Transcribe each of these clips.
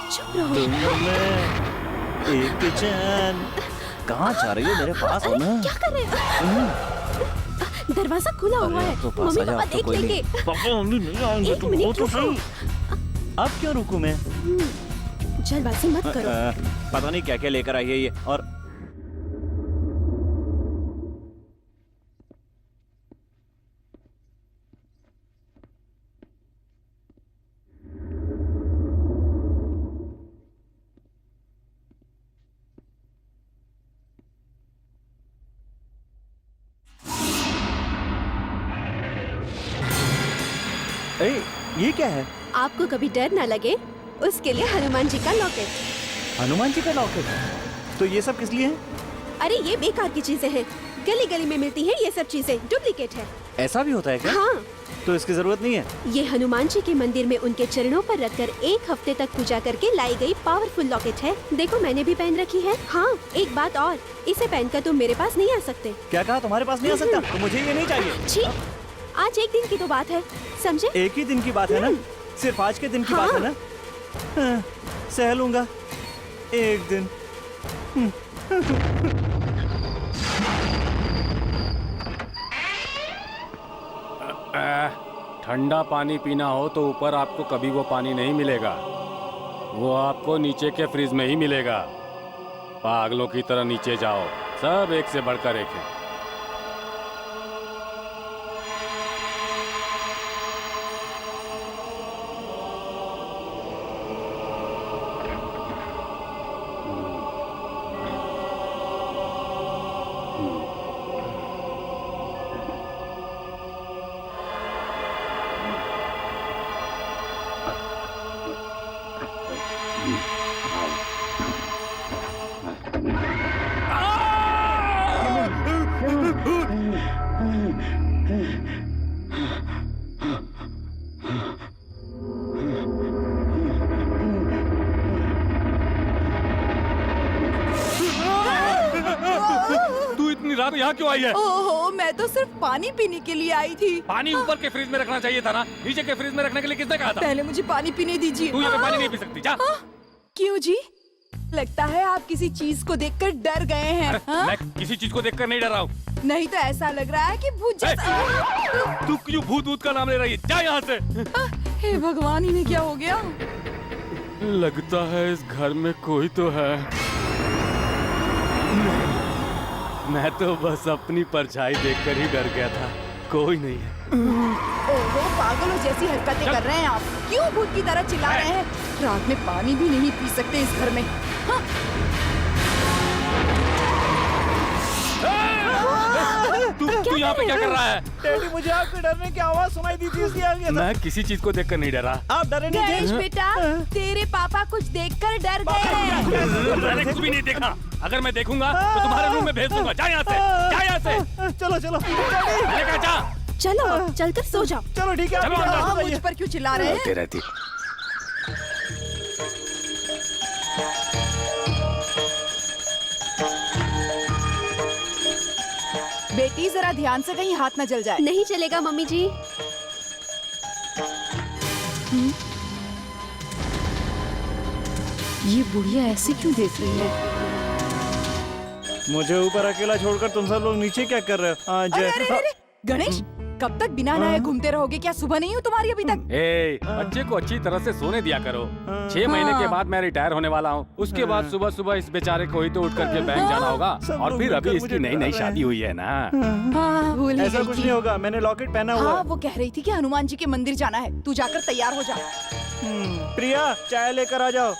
चुप रहो। तुम में एक चैन। कहाँ जा रही हो? मेरे पास हो ना। क्या कर रहे हो? दरवाजा खुला हुआ है। तो पास मम्मी आ जा, पापा अब तो देख कोई लेंगे। नहीं। पापा मम्मी नहीं आएंगे। एक मिनट रुको। अब क्यों रुकूं मैं? जल्दबाजी मत करो। पता नहीं क्या क्या लेकर आई है ये। और ये क्या है? आपको कभी डर ना लगे उसके लिए हनुमान जी का लॉकेट। हनुमान जी का लॉकेट? तो ये सब किस लिए है? अरे ये बेकार की चीजें हैं। गली गली में मिलती हैं ये सब चीजें, डुप्लीकेट है। ऐसा भी होता है क्या? हाँ। तो इसकी जरूरत नहीं है। ये हनुमान जी के मंदिर में उनके चरणों पर रखकर 1 हफ्ते तक पूजा करके लाई गई पावरफुल लॉकेट है। देखो मैंने भी पहन रखी है। हाँ एक बात और, इसे पहनकर तुम मेरे पास नहीं आ सकते। क्या कहा? तुम्हारे पास नहीं आ सकता? तो मुझे ये नहीं चाहिए। छी, आज एक दिन की तो बात है, समझे? एक ही दिन की बात है ना? सिर्फ आज के दिन की बात है ना? हाँ, सह लूंगा एक दिन। ठंडा पानी पीना हो तो ऊपर आपको कभी वो पानी नहीं मिलेगा, वो आपको नीचे के फ्रिज में ही मिलेगा। पागलों की तरह नीचे जाओ, सब एक से बढ़कर एक है। रात यहाँ क्यों आई है? ओहो, मैं तो सिर्फ पानी पीने के लिए आई थी। पानी ऊपर के फ्रिज में रखना चाहिए था ना, नीचे के फ्रिज में रखने के लिए किसने कहा था? पहले मुझे पानी पीने दीजिए। तू यहाँ पे पानी नहीं पी सकती, जा। क्यों जी? लगता है आप किसी चीज को देखकर डर गए हैं। मैं किसी चीज को देखकर नहीं डर रहा हूँ। नहीं तो ऐसा लग रहा है कि भूत जैसा। तू क्यों भूत भूत का नाम ले रही है? जा यहाँ से। हे भगवान, इन्हें क्या हो गया? लगता है इस घर में कोई तो है। मैं तो बस अपनी परछाई देखकर ही डर गया था, कोई नहीं है। ओहो, पागलों जैसी हरकतें कर रहे हैं आप। क्यों भूत की तरह चिल्ला रहे हैं? रात में पानी भी नहीं पी सकते इस घर में। हाँ? तू यहाँ पे क्या कर रहा है? डैडी, मुझे आपके डरने की आवाज सुनाई दी थी इसलिए आ गया था। मैं किसी चीज को देखकर नहीं डरा। आप डरे नहीं गणेश थे? बेटा, तेरे पापा कुछ देखकर डर गए हैं। मैंने कुछ भी नहीं देखा। अगर मैं देखूंगा तो तुम्हारे रूम में भेज दूंगा। जा यहाँ से, जा यहाँ से। चलो चलो। मैंने कहा जा। चलो अब चलकर सो जाओ। चलो ठीक है। चलो, आप मुझ पर क्यों चिल्ला रहे हैं? रहती। बेटी जरा ध्यान से, कहीं हाथ न जल जाए। नहीं चलेगा मम्मी जी। ये बुढ़िया ऐसे क्यों देख रही है? मुझे ऊपर अकेला छोड़कर तुम सब लोग नीचे क्या कर रहे हो? आज अरे अरे अरे, गणेश, कब तक बिना नहाए घूमते रहोगे? क्या सुबह नहीं हो तुम्हारी अभी तक? बच्चे को अच्छी तरह से सोने दिया करो। 6 महीने के बाद मैं रिटायर होने वाला हूँ। उसके बाद सुबह सुबह इस बेचारे को ही तो उठ करके बैंक जाना होगा। और फिर अभी इसकी नई नई शादी हुई है ना। हाँ, भूल ही ऐसा गई कुछ थी। नहीं होगा, मैंने लॉकेट पहना हुआ हाँ, है। वो कह रही थी कि हनुमान जी के मंदिर जाना है। तू जाकर तैयार हो जा। प्रिया, चाय लेकर आ जाओ।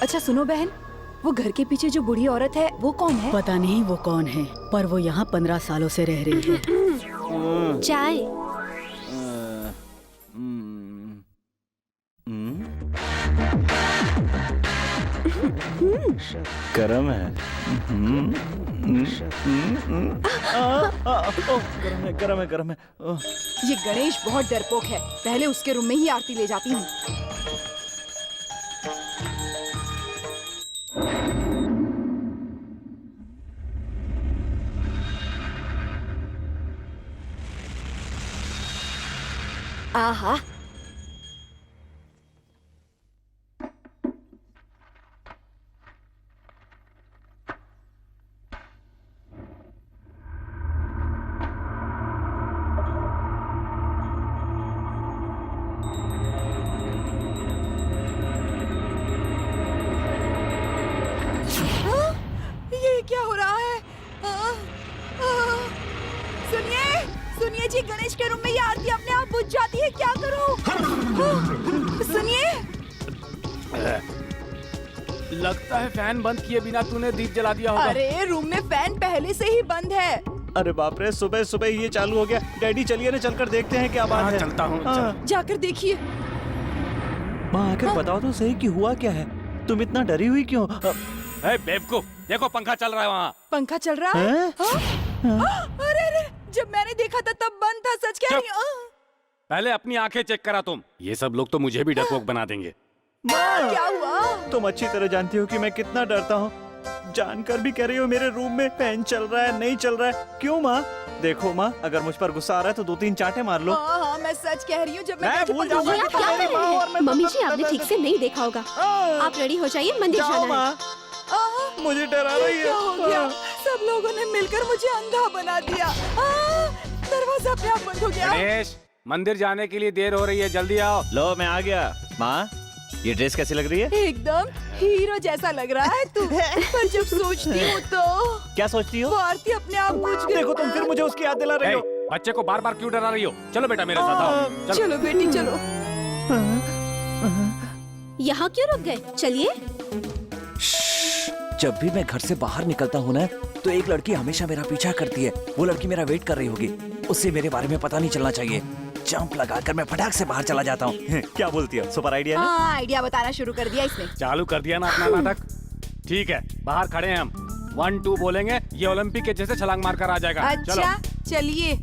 अच्छा सुनो बहन, वो घर के पीछे जो बूढ़ी औरत है वो कौन है? पता नहीं वो कौन है, पर वो यहाँ 15 सालों से रह रही है। चाय। गरम है। गरम है, गरम है, गरम है। ये गणेश बहुत डरपोक है। पहले उसके रूम में ही आरती ले जाती हूँ। आहा, सुनिए जी, गणेश के रूम में ये आरती अपने आप बुझ जाती है, क्या करूं? सुनिए, लगता है फैन बंद किए बिना तूने दीप जला दिया होगा। अरे रूम में फैन पहले से ही बंद है। अरे बाप रे, सुबह सुबह ये चालू हो गया। डैडी चलिए ना, चलकर देखते हैं क्या बात है। चलता हूँ। हाँ। जाकर देखिए। माँ आकर बताओ तो सही कि हुआ क्या है। तुम इतना डरी हुई क्यों? बेवकूफ, देखो पंखा चल रहा है वहाँ। पंखा चल रहा है? हैं? हाँ? अरे अरे, जब मैंने देखा था तब बंद था, सच कह रही हूँ। पहले अपनी आंखें चेक करा तुम। ये सब लोग तो मुझे भी डरपोक बना देंगे। माँ, क्या हुआ? तुम अच्छी तरह जानती हो कि मैं कितना डरता हूँ। जानकर भी कह रही हो मेरे रूम में फैन चल रहा है, नहीं चल रहा है। क्यों माँ? देखो माँ, अगर मुझ पर गुस्सा आ रहा है तो 2-3 चांटे मार लो। हाँ हाँ, मैं सच कह रही हूँ। जब मैं भूल जाऊंगा ये कि आप तुम क्या मेरी कर माँ रहे और मैं हैं? मम्मी मतलब जी, आपने ठीक से नहीं देखा होगा। आप रेडी हो जाइए, मंदिर जाओ जाना है। माँ, मुझे डरा रही है। क्या हो गया? सब लोगों ने मिलकर मुझे अंधा बना दिया। दरवाजा अपने आप बंद हो गया। गणेश, मंदिर जाने के लिए देर हो रही है, जल्दी आओ। लो मैं आ गया। माँ, ये ड्रेस कैसी लग रही है? एकदम हीरो जैसा लग रहा है तू। पर जब सोचती हूँ तो क्या सोचती हो? वो आरती अपने आप बुझ गई। देखो तुम फिर मुझे उसकी याद दिला रही हो। बच्चे को बार बार क्यों डरा रही हो? चलो बेटा मेरे साथ आओ। चलो। चलो बेटी चलो। यहाँ क्यों रुक गए? चलिए। जब भी मैं घर से बाहर निकलता हूँ ना, तो एक लड़की हमेशा मेरा पीछा करती है। वो लड़की मेरा वेट कर रही होगी। उससे मेरे बारे में पता नहीं चलना चाहिए। जंप लगाकर मैं फटाक से बाहर चला जाता हूँ। क्या बोलती हो? सुपर आइडिया है ना? हाँ, आइडिया बताना शुरू कर दिया इसने। चालू कर दिया ना अपना नाटक। ठीक है, बाहर खड़े हैं हम। 1-2 बोलेंगे, ये ओलंपिक के जैसे छलांग मारकर आ जाएगा। चलो। अच्छा चलिए।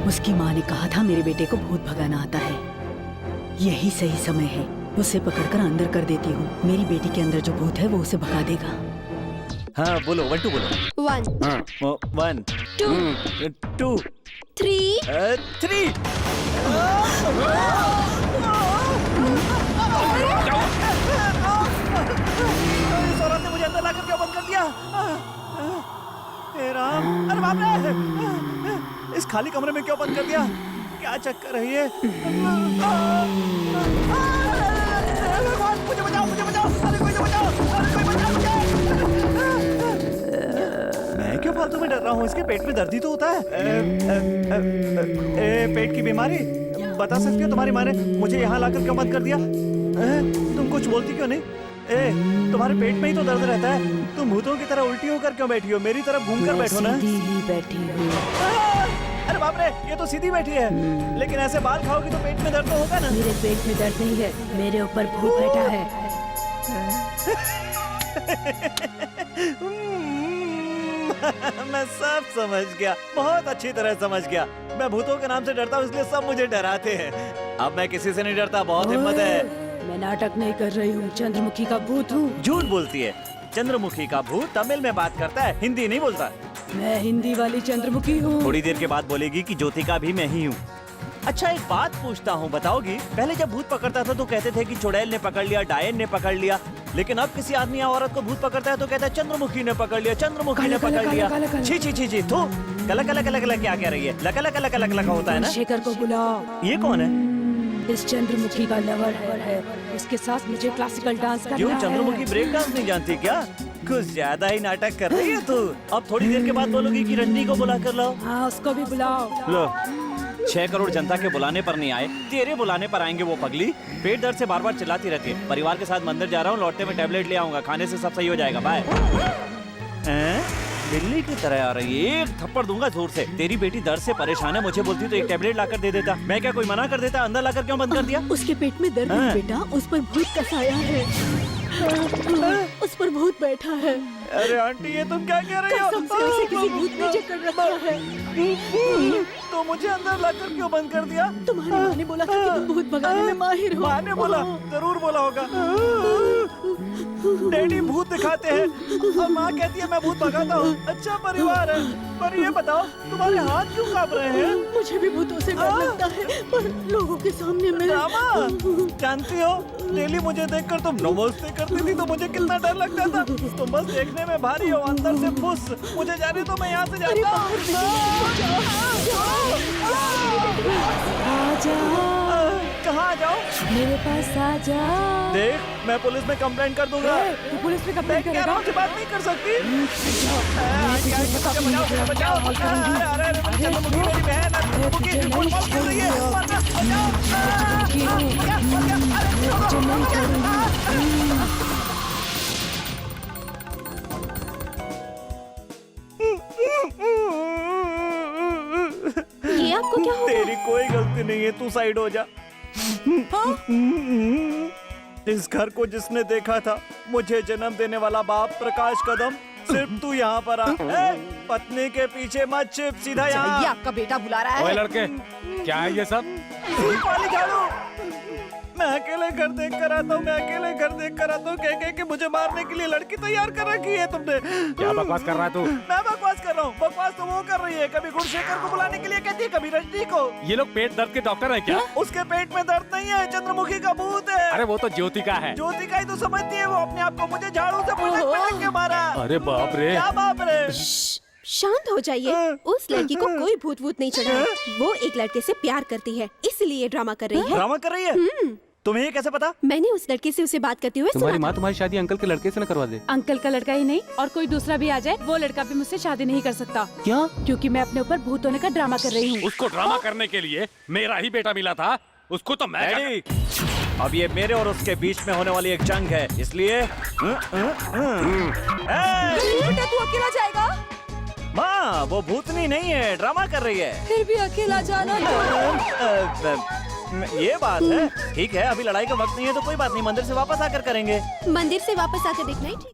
उसकी माँ ने कहा था मेरे बेटे को भूत भगाना आता है। यही सही समय है। उसे पकड़कर अंदर कर देती हूँ। मेरी बेटी के अंदर जो भूत है वो उसे भगा देगा। हाँ बोलो, 1-2 बोलो। 1 1 2 2 3 3। इस औरत ने मुझे अंदर लाकर क्यों बंद कर दिया? हे राम, अरे बाप रे! इस खाली कमरे में क्यों बंद कर दिया? क्या चक्कर है ये? भगवान, मुझे बचाओ, मुझे बचाओ! अरे कोई तो बचाओ! अरे कोई बचाओ मुझे! मैं क्यों फालतू में डर रहा हूँ? इसके पेट में दर्द ही तो होता है। पेट की बीमारी? बता सकती हो तुम्हारी माँ ने मुझे यहाँ लाकर क्यों बंद कर दिया? तुम कुछ बोलती क्यों नहीं? तुम्हारे पेट में ही तो दर्द रहता है। तुम भूतों की तरह उल्टी होकर क्यों बैठी हो? मेरी तरफ घूम कर बैठो ना। सीधी ही बैठी हूँ। अरे बाप रे, ये तो सीधी बैठी है। लेकिन ऐसे बाल खाओगी तो पेट में दर्द तो होगा ना। मेरे पेट में दर्द नहीं है, मेरे ऊपर भूत बैठा है। मैं सब समझ गया, बहुत अच्छी तरह समझ गया। मैं भूतों के नाम से डरता हूँ, इसलिए सब मुझे डराते हैं। अब मैं किसी से नहीं डरता, बहुत हिम्मत है। मैं नाटक नहीं कर रही हूँ, चंद्रमुखी का भूत हूँ। झूठ बोलती है। चंद्रमुखी का भूत तमिल में बात करता है, हिंदी नहीं बोलता। मैं हिंदी वाली चंद्रमुखी हूँ। थोड़ी देर के बाद बोलेगी कि ज्योतिका भी मैं ही हूँ। अच्छा एक बात पूछता हूँ, बताओगी? पहले जब भूत पकड़ता था तो कहते थे कि चुड़ैल ने पकड़ लिया, डायन ने पकड़ लिया। लेकिन अब किसी आदमी या औरत को भूत पकड़ता है तो कहता है चंद्रमुखी ने पकड़ लिया, चंद्रमुखी ने पकड़ लिया। छी छी छी छी, थू। कला कला कला कला क्या कह रही है? लका लका लका लका लका होता है ना? शेखर को बुलाओ। ये कौन है? इस चंद्रमुखी का लवर है। उसके साथ मुझे क्लासिकल डांस करना क्यों, है। चंद्रमुखी ब्रेक डांस नहीं जानती क्या? कुछ ज्यादा ही नाटक कर रही है तू। अब थोड़ी देर के बाद बोलोगी कि रंडी को बुला कर लाओ। हाँ, उसको भी बुलाओ। लो, 6 करोड़ जनता के बुलाने पर नहीं आए, तेरे बुलाने पर आएंगे वो पगली। पेट दर्द से बार बार चिल्लाती रहती है। परिवार के साथ मंदिर जा रहा हूँ, लौटने में टैबलेट ले आऊंगा, खाने से सब सही हो जाएगा। बाय। बिल्ली की तरह आ रही है, एक थप्पड़ दूंगा जोर से। तेरी बेटी दर्द से परेशान है, मुझे बोलती तो एक टैबलेट लाकर दे देता। मैं क्या कोई मना कर देता? अंदर लाकर क्यों बंद कर दिया? उसके पेट में दर्द है बेटा, उस पर भूत का साया है। उस पर भूत बैठा है। अरे आंटी, ये तुम क्या कह रही हो? कसम से उसे किसी भूत ने जकड़ रखा है। तो मुझे अंदर लाकर क्यों बंद कर दिया? तुम्हारी माँ ने बोला था कि तुम भूत भगाने में माहिर हो। माँ ने बोला? जरूर बोला होगा। डैडी भूत दिखाते हैं और माँ कहती है मैं भूत भगाता हूँ। अच्छा परिवार है। पर ये बताओ, तुम्हारे हाथ क्यों कांप रहे हैं? मुझे भी भूतों से डर लगता है, पर लोगों के सामने मैं रामा, जानती हो डेली मुझे देखकर तुम नमस्ते करती थी तो मुझे कितना डर लगता था। तुम बस देखने में भारी हो, अंदर से फुस। मुझे जाने तो मैं यहाँ से जाता हूँ। यहाँ आ जाओ। मेरे पास आ जा। देख, मैं पुलिस में कंप्लेंट कर दूंगा। तू पुलिस में कंप्लेंट क्या करेगा? मुझे बात नहीं कर सकती? बचाओ, बचाओ। अरे, चंद्रमुखी मेरी बहन है, चंद्रमुखी, फुटबॉल खेल रही है। ये आपको क्या हो गया? तेरी कोई गलती नहीं है, तू साइड हो जा। इस घर को जिसने देखा था, मुझे जन्म देने वाला बाप प्रकाश कदम, सिर्फ तू यहाँ पर आ। पत्नी के पीछे मत छिप, सीधा ये यहाँ। आपका बेटा बुला रहा ओए है। लड़के, क्या है ये सब? धूप वाली झाड़ू। मैं अकेले घर देख कर आता हूँ, मैं अकेले घर देख कर आता हूँ, कह के मुझे मारने के लिए लड़की तैयार कर रखी है तुमने। क्या बकवास कर रहा है तू? मैं बकवास कर रहा हूँ? बकवास तो वो कर रही है, कभी गुणशेखर को बुलाने के लिए कहती है, कभी रजनी को। ये लोग पेट दर्द के डॉक्टर हैं क्या? उसके पेट में दर्द नहीं है, चंद्रमुखी का भूत है। अरे वो तो ज्योति का है। ज्योति का ही तो समझती है वो अपने आप को। मुझे झाड़ू से पटक के मारा। अरे बाप रे। क्या बाप रे? शांत हो जाइए। उस लड़की को कोई भूत वूत नहीं चढ़ा है। वो एक लड़के से प्यार करती है, इसलिए ड्रामा कर रही है। ड्रामा कर रही है? तुम्हें ये कैसे पता? मैंने उस लड़के से उसे बात करते हुए तुम्हारी सुना माँ तुम्हारी शादी अंकल के लड़के से न करवा दे। अंकल का लड़का ही नहीं और कोई दूसरा भी आ जाए, वो लड़का भी मुझसे शादी नहीं कर सकता। क्यों? क्योंकि मैं अपने ऊपर भूत होने का ड्रामा कर रही हूँ। उसको ड्रामा करने के लिए मेरा ही बेटा मिला था, उसको तो मैं डैडी, अब ये मेरे और उसके बीच में होने वाली एक जंग है, इसलिए बेटा तू अकेला जाएगा? माँ, वो भूतनी नहीं है, ड्रामा कर रही है। फिर भी अकेला जाना ये बात है। ठीक है, अभी लड़ाई का वक्त नहीं है तो कोई बात नहीं, मंदिर से वापस आकर करेंगे। मंदिर से वापस आकर देखना ही ठीक।